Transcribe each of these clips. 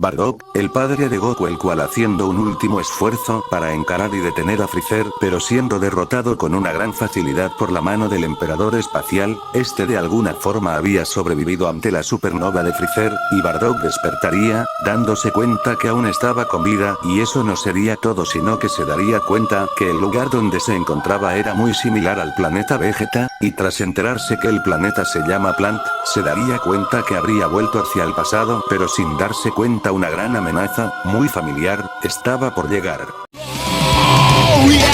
Bardock, el padre de Goku, el cual haciendo un último esfuerzo para encarar y detener a Freezer, pero siendo derrotado con una gran facilidad por la mano del emperador espacial, este de alguna forma había sobrevivido ante la supernova de Freezer, y Bardock despertaría, dándose cuenta que aún estaba con vida, y eso no sería todo sino que se daría cuenta que el lugar donde se encontraba era muy similar al planeta Vegeta, y tras enterarse que el planeta se llama Plant, se daría cuenta que habría vuelto hacia el pasado, pero sin darse cuenta una gran amenaza, muy familiar, estaba por llegar. Oh, yes!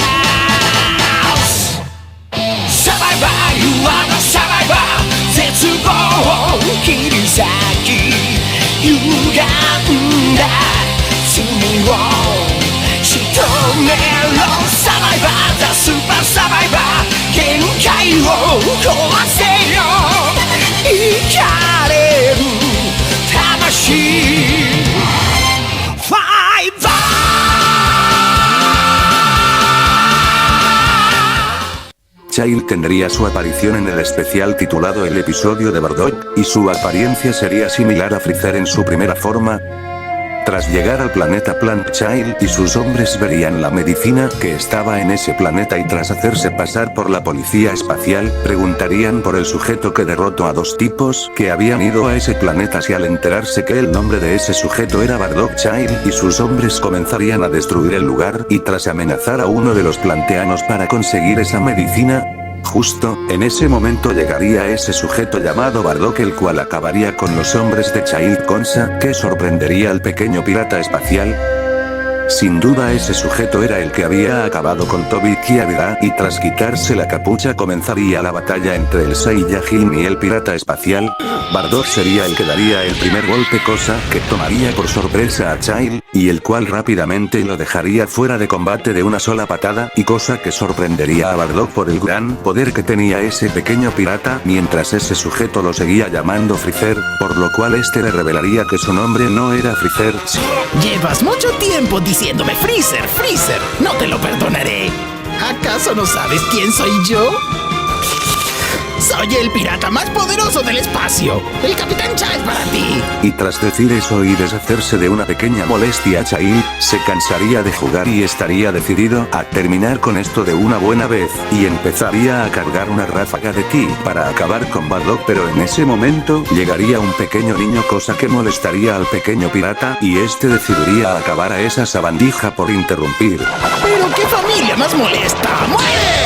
Survivor, you are the survivor. Zetsubo, Kirisaki, Uganda, Sumo, Shitomero, survivor, the super survivor. Genkai wo kowase yo, ikareru tamashi. Child tendría su aparición en el especial titulado El episodio de Bardock, y su apariencia sería similar a Freezer en su primera forma. Tras llegar al planeta Plant, Child y sus hombres verían la medicina que estaba en ese planeta y tras hacerse pasar por la policía espacial, preguntarían por el sujeto que derrotó a dos tipos que habían ido a ese planeta y al enterarse que el nombre de ese sujeto era Bardock, Child y sus hombres comenzarían a destruir el lugar y tras amenazar a uno de los planteanos para conseguir esa medicina, justo en ese momento llegaría ese sujeto llamado Bardock, el cual acabaría con los hombres de Child, cosa que sorprendería al pequeño pirata espacial. Sin duda ese sujeto era el que había acabado con Tobik y Abida, y tras quitarse la capucha comenzaría la batalla entre el Saiyajin y el pirata espacial. Bardock sería el que daría el primer golpe, cosa que tomaría por sorpresa a Child, y el cual rápidamente lo dejaría fuera de combate de una sola patada, y cosa que sorprendería a Bardock por el gran poder que tenía ese pequeño pirata, mientras ese sujeto lo seguía llamando Freezer, por lo cual este le revelaría que su nombre no era Freezer. Llevas mucho tiempo diciéndome Freezer, Freezer, no te lo perdonaré. ¿Acaso no sabes quién soy yo? Soy el pirata más poderoso del espacio. El Capitán Child para ti. Y tras decir eso y deshacerse de una pequeña molestia, Child se cansaría de jugar y estaría decidido a terminar con esto de una buena vez, y empezaría a cargar una ráfaga de ki para acabar con Bardock, pero en ese momento llegaría un pequeño niño, cosa que molestaría al pequeño pirata, y este decidiría acabar a esa sabandija por interrumpir. ¡Pero qué familia más molesta! ¡Muere!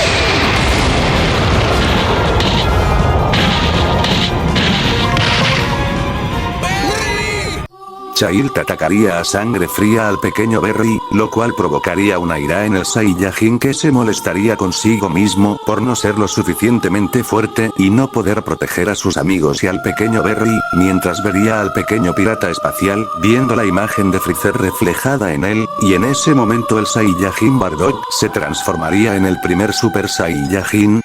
Child atacaría a sangre fría al pequeño Berry, lo cual provocaría una ira en el Saiyajin que se molestaría consigo mismo por no ser lo suficientemente fuerte y no poder proteger a sus amigos y al pequeño Berry, mientras vería al pequeño pirata espacial viendo la imagen de Freezer reflejada en él, y en ese momento el Saiyajin Bardock se transformaría en el primer Super Saiyajin.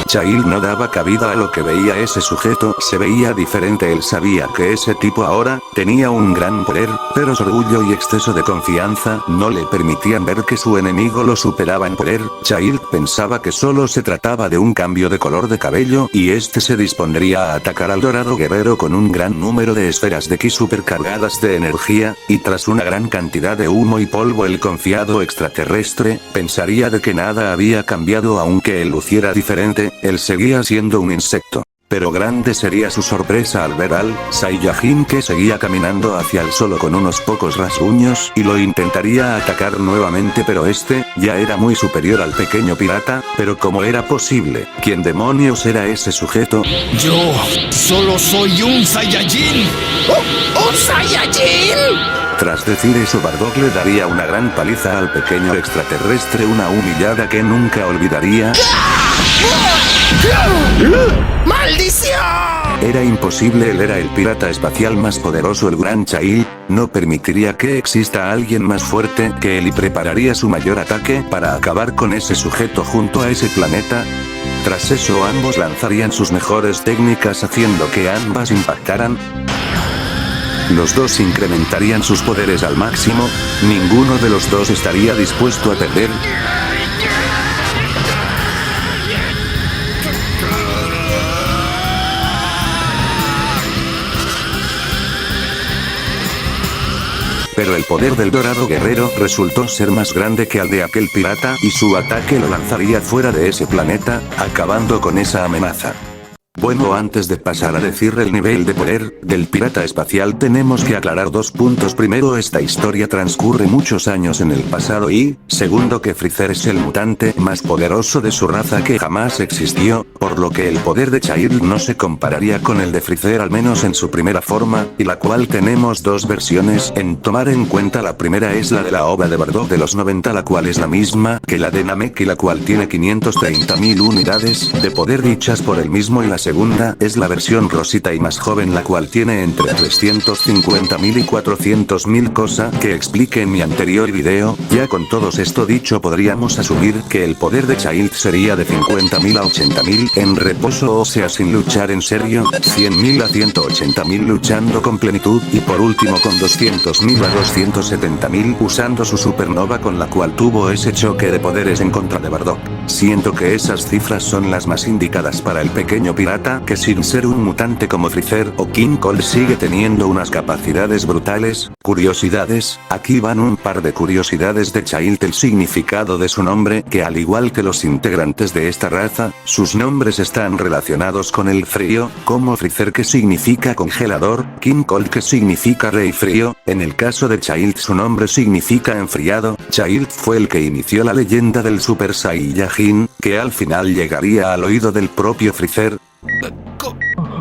Child no daba cabida a lo que veía ese sujeto, se veía diferente. Él sabía que ese tipo ahora tenía un gran poder, pero su orgullo y exceso de confianza no le permitían ver que su enemigo lo superaba en poder. Child pensaba que solo se trataba de un cambio de color de cabello y este se dispondría a atacar al dorado guerrero con un gran número de esferas de ki supercargadas de energía, y tras una gran cantidad de humo y polvo el confiado extraterrestre pensaría de que nada había cambiado aunque él luciera diferente. Él seguía siendo un insecto. Pero grande sería su sorpresa al ver al Saiyajin que seguía caminando hacia él solo con unos pocos rasguños y lo intentaría atacar nuevamente, pero este ya era muy superior al pequeño pirata. Pero ¿cómo era posible? ¿Quién demonios era ese sujeto? Yo solo soy un Saiyajin. ¡Oh, un Saiyajin! Tras decir eso, Bardock le daría una gran paliza al pequeño extraterrestre, una humillada que nunca olvidaría. ¡Maldición! Era imposible, él era el pirata espacial más poderoso, el gran Child no permitiría que exista alguien más fuerte que él y prepararía su mayor ataque para acabar con ese sujeto junto a ese planeta. Tras eso ambos lanzarían sus mejores técnicas haciendo que ambas impactaran. Los dos incrementarían sus poderes al máximo. Ninguno de los dos estaría dispuesto a perder. Pero el poder del dorado guerrero resultó ser más grande que el de aquel pirata y su ataque lo lanzaría fuera de ese planeta, acabando con esa amenaza. Bueno, antes de pasar a decir el nivel de poder del pirata espacial tenemos que aclarar dos puntos. Primero, esta historia transcurre muchos años en el pasado y, segundo, que Freezer es el mutante más poderoso de su raza que jamás existió, por lo que el poder de Child no se compararía con el de Freezer, al menos en su primera forma, y la cual tenemos dos versiones en tomar en cuenta. La primera es la de la ova de Bardock de los 90, la cual es la misma que la de Namek y la cual tiene 530.000 unidades de poder dichas por el mismo, y la segunda es la versión rosita y más joven, la cual tiene entre 350.000 y 400.000, cosa que expliqué en mi anterior video. Ya con todo esto dicho, podríamos asumir que el poder de Child sería de 50.000 a 80.000 en reposo, o sea sin luchar en serio, 100.000 a 180.000 luchando con plenitud, y por último con 200.000 a 270.000 usando su supernova con la cual tuvo ese choque de poderes en contra de Bardock. Siento que esas cifras son las más indicadas para el pequeño pirata, que sin ser un mutante como Freezer o King Kong sigue teniendo unas capacidades brutales. Curiosidades, aquí van un par de curiosidades de Child. El significado de su nombre, que al igual que los integrantes de esta raza, sus nombres están relacionados con el frío, como Freezer que significa congelador, King Kong que significa rey frío. En el caso de Child su nombre significa enfriado. Child fue el que inició la leyenda del Super Saiyajin, que al final llegaría al oído del propio Freezer.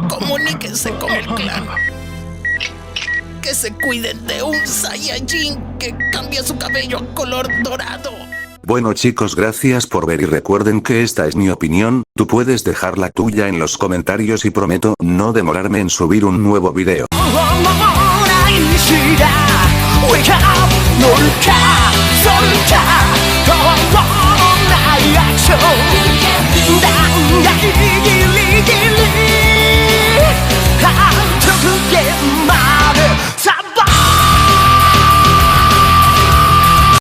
Comuníquense con el clan. Que se cuiden de un Saiyajin que cambia su cabello a color dorado. Bueno chicos, gracias por ver y recuerden que esta es mi opinión. Tú puedes dejar la tuya en los comentarios y prometo no demorarme en subir un nuevo video. Wake up,